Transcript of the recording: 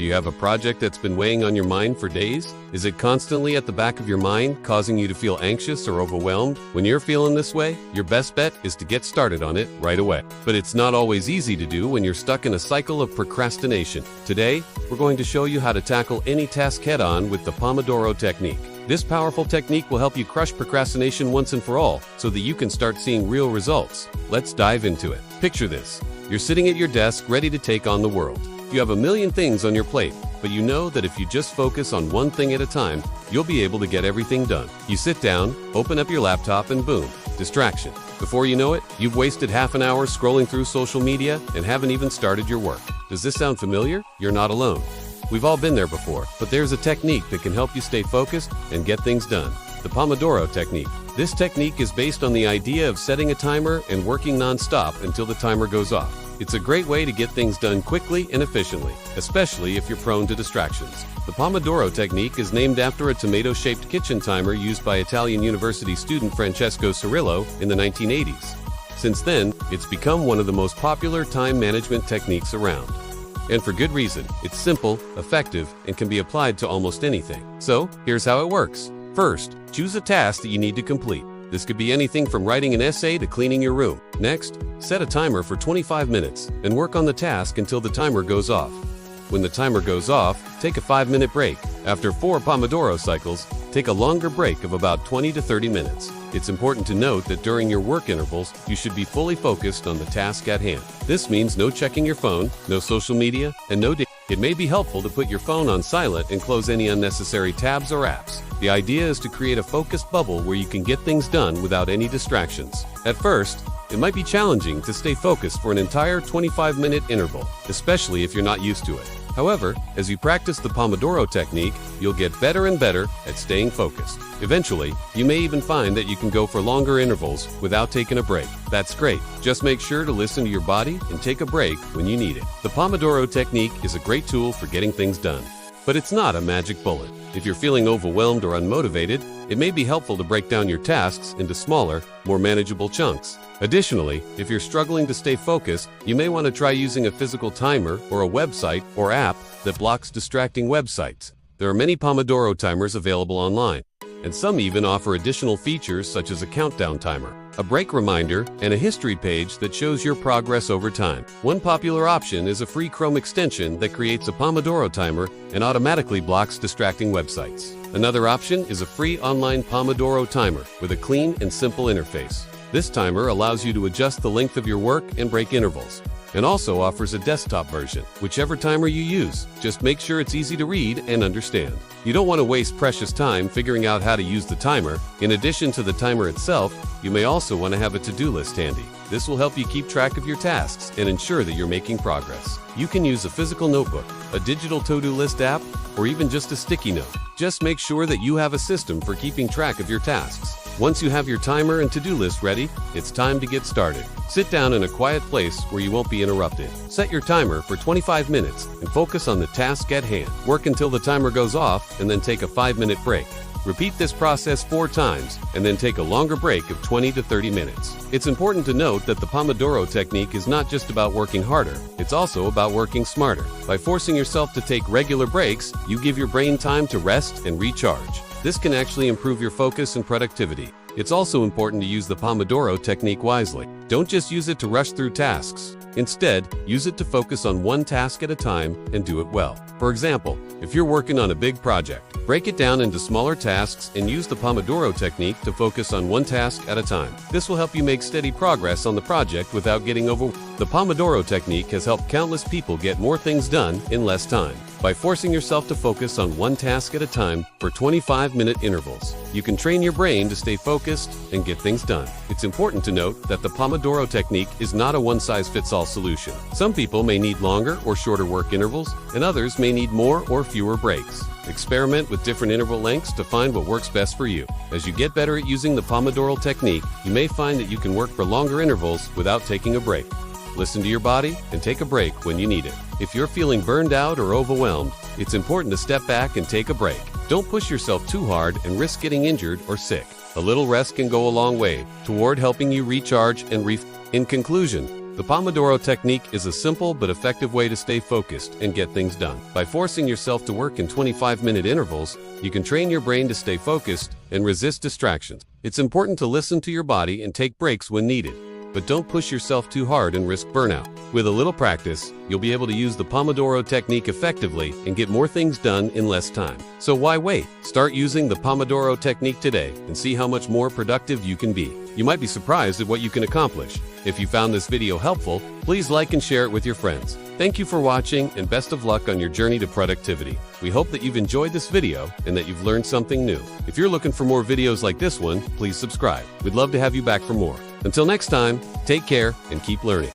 Do you have a project that's been weighing on your mind for days? Is it constantly at the back of your mind, causing you to feel anxious or overwhelmed? When you're feeling this way, your best bet is to get started on it right away. But it's not always easy to do when you're stuck in a cycle of procrastination. Today, we're going to show you how to tackle any task head-on with the Pomodoro Technique. This powerful technique will help you crush procrastination once and for all, so that you can start seeing real results. Let's dive into it. Picture this. You're sitting at your desk ready to take on the world. You have a million things on your plate, but you know that if you just focus on one thing at a time, you'll be able to get everything done. You sit down, open up your laptop, and boom, distraction. Before you know it, you've wasted half an hour scrolling through social media and haven't even started your work. Does this sound familiar? You're not alone. We've all been there before, but there's a technique that can help you stay focused and get things done. The Pomodoro Technique. This technique is based on the idea of setting a timer and working non-stop until the timer goes off. It's a great way to get things done quickly and efficiently, especially if you're prone to distractions. The Pomodoro Technique is named after a tomato-shaped kitchen timer used by Italian university student Francesco Cirillo in the 1980s. Since then, it's become one of the most popular time management techniques around. And for good reason. It's simple, effective, and can be applied to almost anything. So, here's how it works. First, choose a task that you need to complete. This could be anything from writing an essay to cleaning your room. Next, set a timer for 25 minutes and work on the task until the timer goes off. When the timer goes off, take a 5-minute break. After 4 Pomodoro cycles, take a longer break of about 20 to 30 minutes. It's important to note that during your work intervals, you should be fully focused on the task at hand. This means no checking your phone, no social media, and no data. It may be helpful to put your phone on silent and close any unnecessary tabs or apps. The idea is to create a focused bubble where you can get things done without any distractions. At first, it might be challenging to stay focused for an entire 25-minute interval, especially if you're not used to it. However, as you practice the Pomodoro Technique, you'll get better and better at staying focused. Eventually, you may even find that you can go for longer intervals without taking a break. That's great. Just make sure to listen to your body and take a break when you need it. The Pomodoro Technique is a great tool for getting things done. But it's not a magic bullet. If you're feeling overwhelmed or unmotivated, it may be helpful to break down your tasks into smaller, more manageable chunks. Additionally, if you're struggling to stay focused, you may want to try using a physical timer or a website or app that blocks distracting websites. There are many Pomodoro timers available online, and some even offer additional features such as a countdown timer, a break reminder, and a history page that shows your progress over time. One popular option is a free Chrome extension that creates a Pomodoro timer and automatically blocks distracting websites. Another option is a free online Pomodoro timer with a clean and simple interface. This timer allows you to adjust the length of your work and break intervals, and also offers a desktop version. Whichever timer you use, just make sure it's easy to read and understand. You don't want to waste precious time figuring out how to use the timer. In addition to the timer itself, you may also want to have a to-do list handy. This will help you keep track of your tasks and ensure that you're making progress. You can use a physical notebook, a digital to-do list app, or even just a sticky note. Just make sure that you have a system for keeping track of your tasks. Once you have your timer and to-do list ready, it's time to get started. Sit down in a quiet place where you won't be interrupted. Set your timer for 25 minutes and focus on the task at hand. Work until the timer goes off and then take a 5-minute break. Repeat this process 4 times and then take a longer break of 20 to 30 minutes. It's important to note that the Pomodoro Technique is not just about working harder, it's also about working smarter. By forcing yourself to take regular breaks, you give your brain time to rest and recharge. This can actually improve your focus and productivity. It's also important to use the Pomodoro Technique wisely. Don't just use it to rush through tasks. Instead, use it to focus on one task at a time and do it well. For example, if you're working on a big project, break it down into smaller tasks and use the Pomodoro Technique to focus on one task at a time. This will help you make steady progress on the project without getting overwhelmed. The Pomodoro Technique has helped countless people get more things done in less time. By forcing yourself to focus on one task at a time for 25-minute intervals, you can train your brain to stay focused and get things done. It's important to note that the Pomodoro Technique is not a one-size-fits-all solution. Some people may need longer or shorter work intervals, and others may need more or fewer breaks. Experiment with different interval lengths to find what works best for you. As you get better at using the Pomodoro Technique, you may find that you can work for longer intervals without taking a break. Listen to your body and take a break when you need it. If you're feeling burned out or overwhelmed, it's important to step back and take a break. Don't push yourself too hard and risk getting injured or sick. A little rest can go a long way toward helping you recharge and In conclusion, The Pomodoro Technique is a simple but effective way to stay focused and get things done. By forcing yourself to work in 25-minute intervals, you can train your brain to stay focused and resist distractions. It's important to listen to your body and take breaks when needed, but don't push yourself too hard and risk burnout. With a little practice, you'll be able to use the Pomodoro Technique effectively and get more things done in less time. So why wait? Start using the Pomodoro Technique today and see how much more productive you can be. You might be surprised at what you can accomplish. If you found this video helpful, please like and share it with your friends. Thank you for watching, and best of luck on your journey to productivity. We hope that you've enjoyed this video and that you've learned something new. If you're looking for more videos like this one, please subscribe. We'd love to have you back for more. Until next time, take care and keep learning.